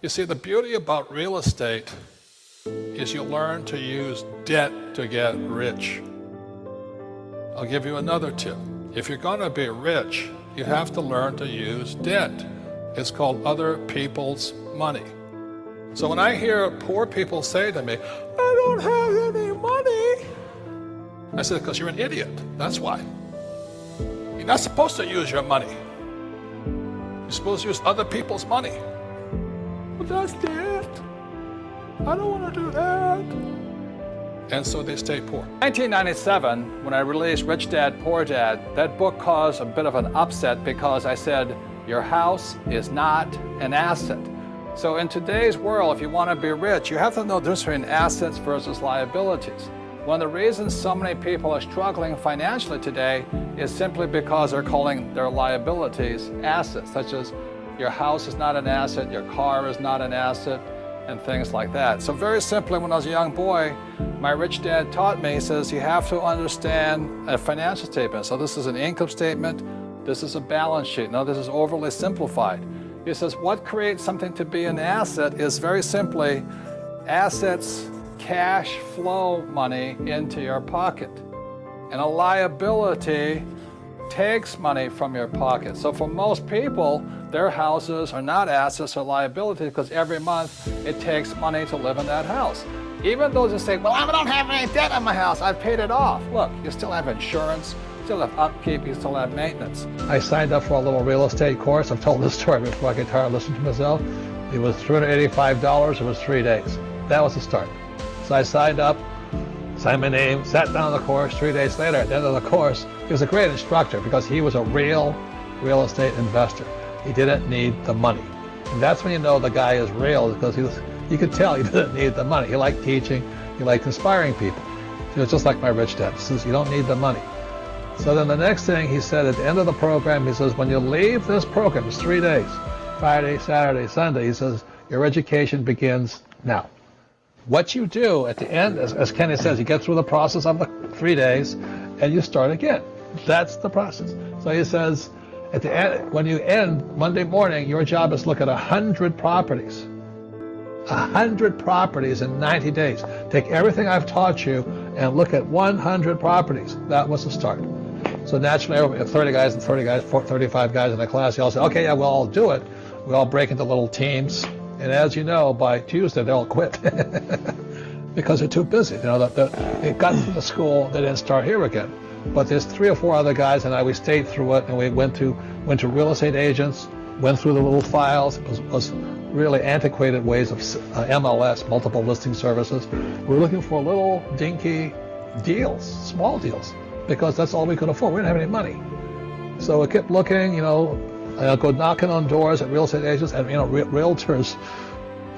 You see, the beauty about real estate is you learn to use debt to get rich. I'll give you another tip. If you're going to be rich, you have to learn to use debt. It's called other people's money. So when I hear poor people say to me, I don't have any money, I said, because you're an idiot. That's why. You're not supposed to use your money. You're supposed to use other people's money. But that's debt. I don't want to do that. And so they stay poor. 1997, when I released Rich Dad, Poor Dad, that book caused a bit of an upset because I said, your house is not an asset. So in today's world, if you want to be rich, you have to know the difference between assets versus liabilities. One of the reasons so many people are struggling financially today is simply because they're calling their liabilities assets, such as your house is not an asset, your car is not an asset, and things like that. So very simply, when I was a young boy, my rich dad taught me, he says, you have to understand a financial statement. So this is an income statement, this is a balance sheet. Now this is overly simplified. He says, what creates something to be an asset is very simply assets, cash flow money into your pocket. And a liability takes money from your pocket. So for most people, their houses are not assets or liabilities because every month it takes money to live in that house. Even those that say, well, I don't have any debt on my house, I've paid it off. Look, you still have insurance, you still have upkeep, you still have maintenance. I signed up for a little real estate course. I've told this story before I get tired of listening to myself. It was $385, it was 3 days. That was the start. So I signed up, signed my name, sat down on the course. 3 days later, at the end of the course, he was a great instructor because he was a real estate investor. He didn't need the money. And that's when you know the guy is real, because you could tell he didn't need the money. He liked teaching, he liked inspiring people. He was just like my rich dad. He says, you don't need the money. So then the next thing he said at the end of the program, he says, when you leave this program, it's 3 days, Friday, Saturday, Sunday, he says, your education begins now. What you do at the end, as Kenny says, you get through the process of the 3 days and you start again. That's the process. So he says, at the end, when you end Monday morning, your job is to look at 100 properties. 100 properties in 90 days. Take everything I've taught you and look at 100 properties. That was the start. So naturally, 30 guys and 30 guys, 35 guys in the class, they all say, okay, yeah, we'll all do it. We all break into little teams. And as you know, by Tuesday, they all quit because they're too busy. You know, they got to the school, they didn't start here again. But there's 3 or 4 other guys, and we stayed through it, and we went to real estate agents, went through the little files. It was really antiquated ways of MLS, multiple listing services. We were looking for little dinky deals, small deals, because that's all we could afford. We didn't have any money. So we kept looking, you know, I'll go knocking on doors at real estate agents, and you know, realtors,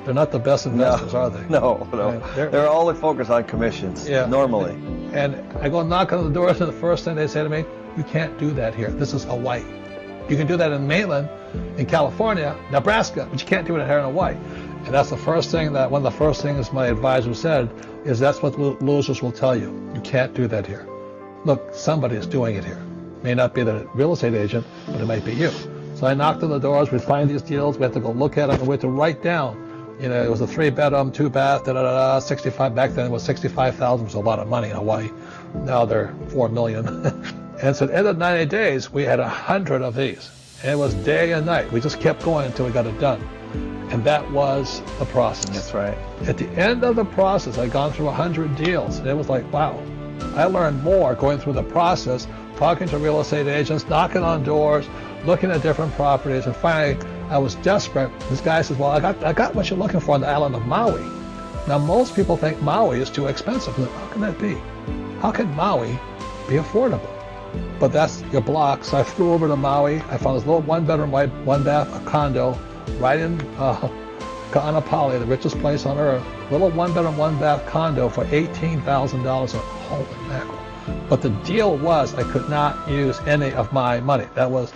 they're not the best investors, are they? No. They're all focused on commissions, normally. And I go knocking on the doors, and the first thing they say to me, you can't do that here. This is Hawaii. You can do that in mainland, in California, Nebraska, but you can't do it here in Hawaii. And that's the first thing that, one of the first things my advisor said, is that's what losers will tell you. You can't do that here. Look, somebody is doing it here. It may not be the real estate agent, but it might be you. So I knocked on the doors, we'd find these deals, we had to go look at them, and we had to write down, you know, it was a 3-bedroom, 2-bath, 65, back then it was $65,000, was a lot of money in Hawaii. Now they're $4 million. And so at the end of 90 days, we had 100 of these. And it was day and night. We just kept going until we got it done. And that was the process. That's right. At the end of the process, I'd gone through 100 deals, and it was like, wow. I learned more going through the process, talking to real estate agents, knocking on doors, looking at different properties, and finally I was desperate. This guy says, well, I got what you're looking for on the island of Maui. Now most people think Maui is too expensive. How can that be? How can Maui be affordable? But that's your block. So I flew over to Maui. I found this little 1-bedroom, 1-bath condo right in Ka'anapali, the richest place on earth. Little 1-bedroom, 1-bath condo for $18,000. Holy mackerel. But the deal was I could not use any of my money. That was,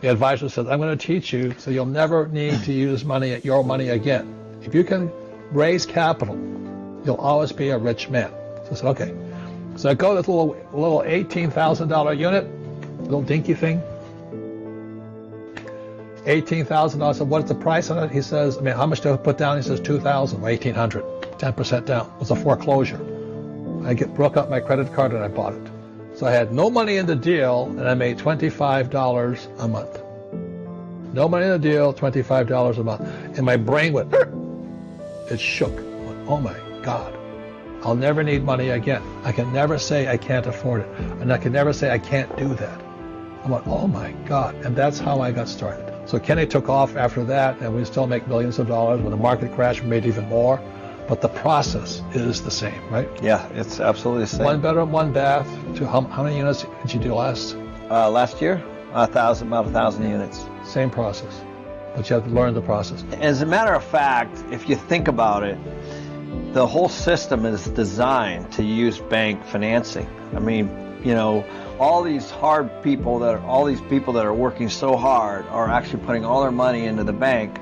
the advisor said, I'm going to teach you so you'll never need to use your money again. If you can raise capital, you'll always be a rich man. So I said, okay. So I go to this little $18,000 unit, little dinky thing. $18,000. I said, what's the price on it? He says, I mean, how much do I put down? He says, $2,000, or $1,800, 10% down. It was a foreclosure. I broke up my credit card and I bought it. So I had no money in the deal, and I made $25 a month. No money in the deal, $25 a month. And my brain went, it shook. I went, oh my God, I'll never need money again. I can never say I can't afford it. And I can never say I can't do that. I went, oh my God. And that's how I got started. So Kenny took off after that, and we still make millions of dollars. When the market crashed, we made even more. But the process is the same, right? Yeah, it's absolutely the same. 1 bedroom, 1 bath. To how many units did you do last? Last year, about 1,000 units. Same process, but you have to learn the process. As a matter of fact, if you think about it, the whole system is designed to use bank financing. I mean, you know, all these people that are working so hard are actually putting all their money into the bank.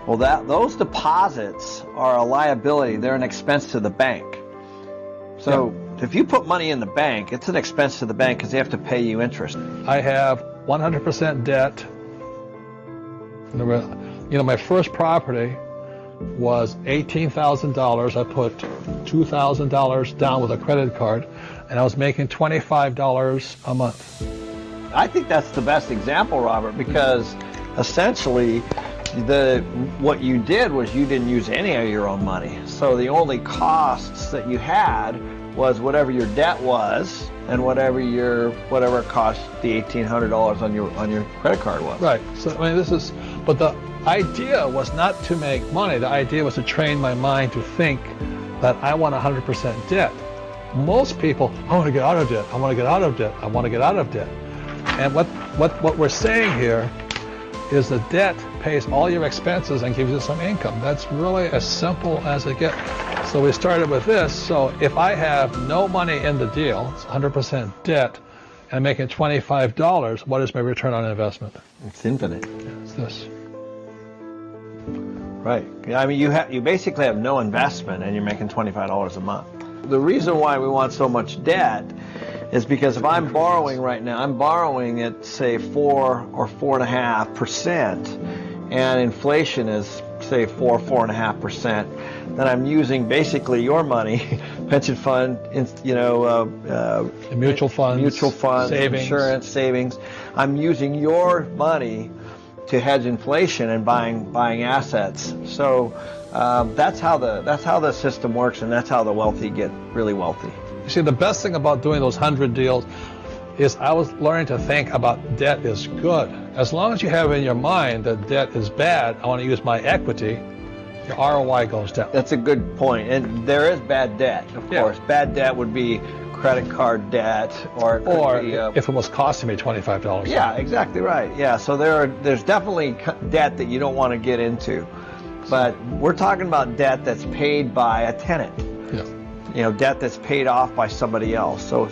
Well, those deposits are a liability. They're an expense to the bank. So if you put money in the bank, it's an expense to the bank because they have to pay you interest. I have 100% debt. You know, my first property was $18,000. I put $2,000 down with a credit card, and I was making $25 a month. I think that's the best example, Robert, because essentially what you did was you didn't use any of your own money. So the only costs that you had was whatever your debt was and whatever it cost the $1,800 on your credit card was. Right. So I mean, but the idea was not to make money. The idea was to train my mind to think that I want 100% debt. Most people, I want to get out of debt. I want to get out of debt. I want to get out of debt. And what we're saying here is the debt pays all your expenses and gives you some income. That's really as simple as it gets. So we started with this. So if I have no money in the deal, it's 100% debt, and I'm making $25, what is my return on investment? It's infinite. It's this. Right. I mean, you basically have no investment and you're making $25 a month. The reason why we want so much debt is because if I'm borrowing right now, I'm borrowing at say 4 or 4.5%, and inflation is say 4.5%. Then I'm using basically your money, pension fund, mutual funds, savings, insurance, savings. I'm using your money to hedge inflation and buying assets. So that's how the system works, and that's how the wealthy get really wealthy. You see, the best thing about doing those 100 deals is I was learning to think about debt is good. As long as you have in your mind that debt is bad, I want to use my equity, your ROI goes down. That's a good point. And there is bad debt, of course. Bad debt would be credit card debt, or if it was costing me $25. Yeah, exactly right. Yeah, so there's definitely debt that you don't want to get into. But we're talking about debt that's paid by a tenant. Yeah. You know, debt that's paid off by somebody else. So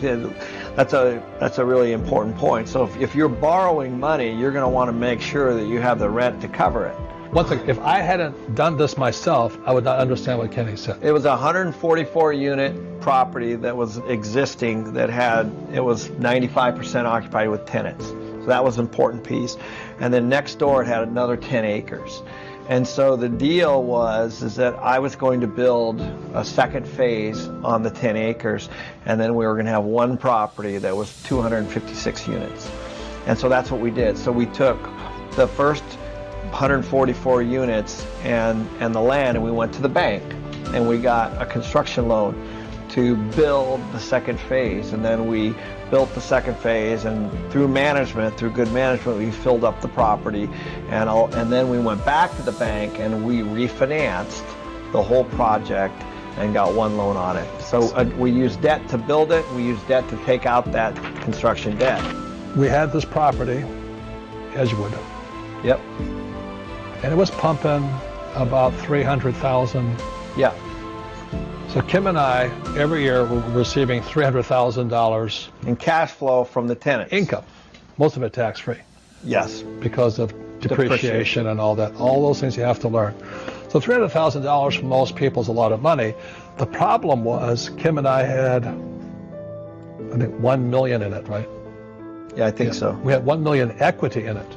that's a really important point. So if you're borrowing money, you're going to want to make sure that you have the rent to cover it. One thing, if I hadn't done this myself, I would not understand what Kenny said. It was a 144 unit property that was existing it was 95% occupied with tenants. So that was an important piece. And then next door it had another 10 acres. And so the deal is that I was going to build a second phase on the 10 acres, and then we were going to have one property that was 256 units. And so that's what we did. So we took the first 144 units and the land, and we went to the bank, and we got a construction loan to build the second phase. And then we built the second phase, and through good management, we filled up the property, and then we went back to the bank and we refinanced the whole project and got one loan on it. So we used debt to build it, we used debt to take out that construction debt. We had this property, Edgewood. Yep. And it was pumping about $300,000. Yeah. So Kim and I, every year, were receiving $300,000 in cash flow from the tenants. Income, most of it tax-free. Yes. Because of depreciation and all that. All those things you have to learn. So $300,000 for most people is a lot of money. The problem was Kim and I had, I think, $1 million in it, right? Yeah, I think so. We had $1 million equity in it.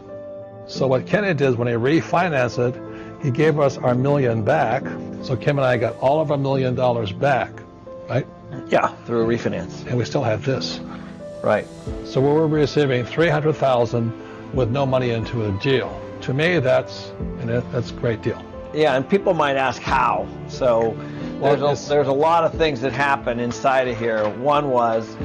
So what Kenny did when he refinanced it, he gave us our $1 million back. So Kim and I got all of our $1 million back, right? Yeah, through a refinance. And we still have this. Right. So we were receiving $300,000 with no money into a deal. To me, that's a great deal. Yeah, and people might ask how. So there's a lot of things that happen inside of here. One was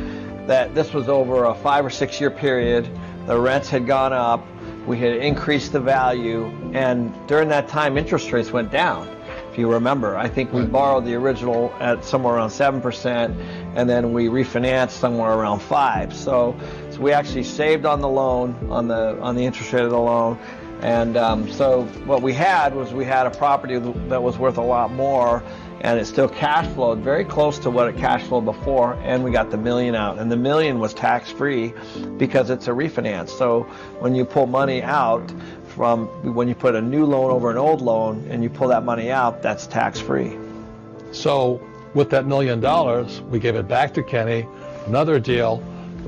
that this was over a 5 or 6 year period. The rents had gone up. We had increased the value, and during that time, interest rates went down. If you remember, I think we borrowed the original at somewhere around 7%, and then we refinanced somewhere around 5%. So we actually saved on the loan, on the interest rate of the loan, and so what we had a property that was worth a lot more, and it still cash flowed very close to what it cash flowed before, and we got the $1 million out, and the $1 million was tax free because it's a refinance. So when you pull money out when you put a new loan over an old loan and you pull that money out, that's tax free. So with that $1 million, we gave it back to Kenny, another deal,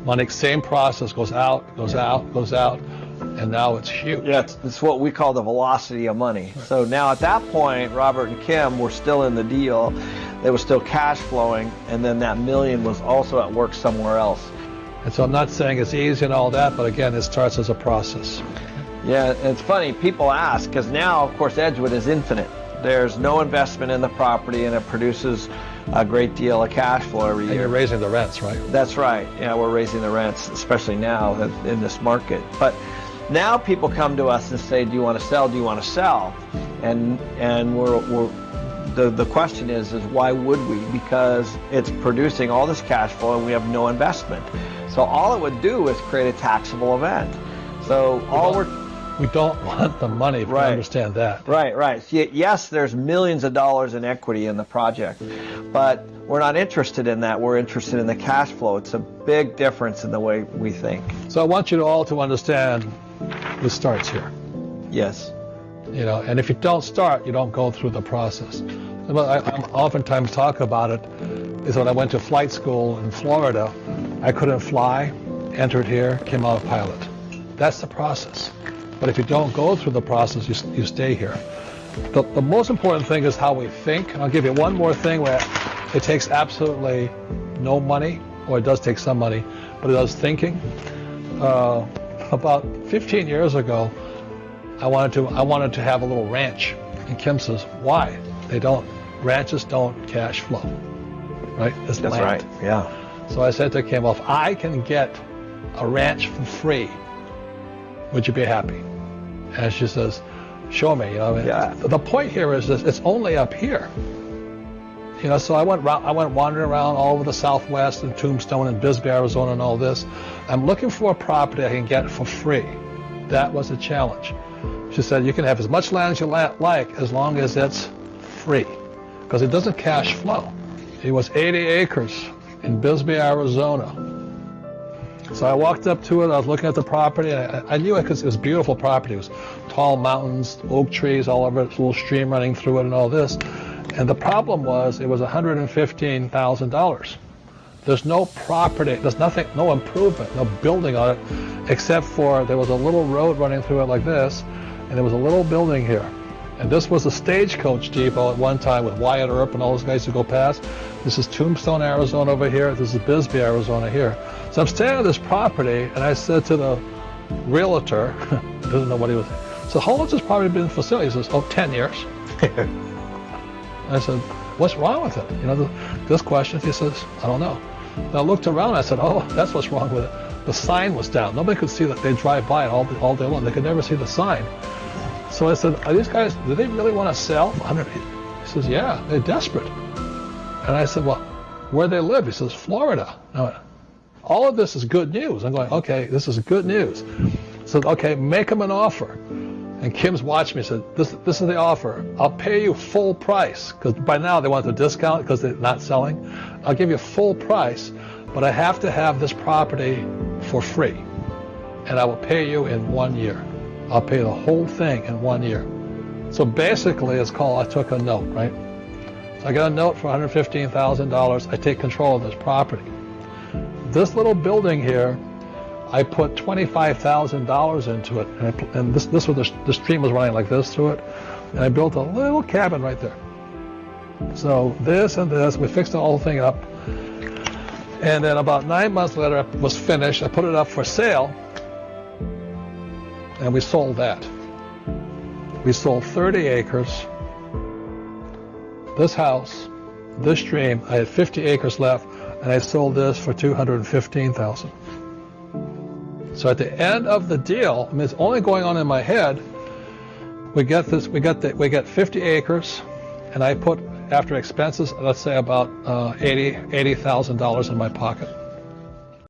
money, same process, goes out, goes out, goes out, and now it's huge. Yeah, it's what we call the velocity of money. Right. So now at that point, Robert and Kim were still in the deal. They were still cash flowing, and then that $1 million was also at work somewhere else. And so I'm not saying it's easy and all that, but again, it starts as a process. Yeah, it's funny, people ask, because now, of course, Edgewood is infinite. There's no investment in the property, and it produces a great deal of cash flow every year. And you're raising the rents, right? That's right. Yeah, we're raising the rents, especially now in this market. But now people come to us and say, do you want to sell? Do you want to sell? And the question is why would we? Because it's producing all this cash flow and we have no investment. So all it would do is create a taxable event. So we don't want the money, if you understand that. Right. Yes, there's millions of dollars in equity in the project, but we're not interested in that. We're interested in the cash flow. It's a big difference in the way we think. So I want you all to understand this starts here. Yes. And if you don't start, you don't go through the process. I oftentimes talk about it is when I went to flight school in Florida, I couldn't fly, entered here, came out a pilot. That's the process. But if you don't go through the process, you stay here. The most important thing is how we think. And I'll give you one more thing where it takes absolutely no money, or it does take some money, but it does thinking. About 15 years ago, I wanted to have a little ranch. And Kim says, why? Ranches don't cash flow, right? It's That's land. Right, yeah. So I said to Kim, well, if I can get a ranch for free, would you be happy? And she says, show me. Yeah. The point here is this: it's only up here. So I went wandering around all over the Southwest and Tombstone and Bisbee, Arizona, and all this. I'm looking for a property I can get for free. That was a challenge. She said, you can have as much land as you like as long as it's free, because it doesn't cash flow. It was 80 acres in Bisbee, Arizona. So I walked up to it, I was looking at the property, and I knew it because it was a beautiful property. It was tall mountains, oak trees all over it, a little stream running through it and all this. And the problem was it was $115,000. There's no property, there's nothing, no improvement, no building on it, except for there was a little road running through it like this, and there was a little building here. And this was a stagecoach depot at one time with Wyatt Earp and all those guys who go past. This is Tombstone, Arizona over here. This is Bisbee, Arizona here. So I'm staying on this property, and I said to the realtor, doesn't know what he was saying, so how long has this property been for sale? He says, 10 years. I said, what's wrong with it? This question, he says, I don't know. And I looked around, I said, that's what's wrong with it. The sign was down. Nobody could see that. They drive by it all day long. They could never see the sign. So I said, are these guys, do they really want to sell? He says, yeah, they're desperate. And I said, well, where do they live? He says, Florida. I went, all of this is good news. I'm going, okay, this is good news. So, okay, make them an offer. And Kim's watching me and said, this is the offer. I'll pay you full price, because by now they want the discount because they're not selling. I'll give you full price, but I have to have this property for free. And I will pay you in 1 year. I'll pay the whole thing in 1 year. So basically, it's called, I took a note, right? So I got a note for $115,000. I take control of this property. This little building here, I put $25,000 into it, and this was the stream was running like this through it, and I built a little cabin right there. So this and this, we fixed the whole thing up, and then about 9 months later, it was finished. I put it up for sale, and we sold that. We sold 30 acres. This house, this stream, I had 50 acres left, and I sold this for $215,000. So at the end of the deal, I mean, it's only going on in my head. We get 50 acres, and I put, after expenses, let's say about $80,000 in my pocket.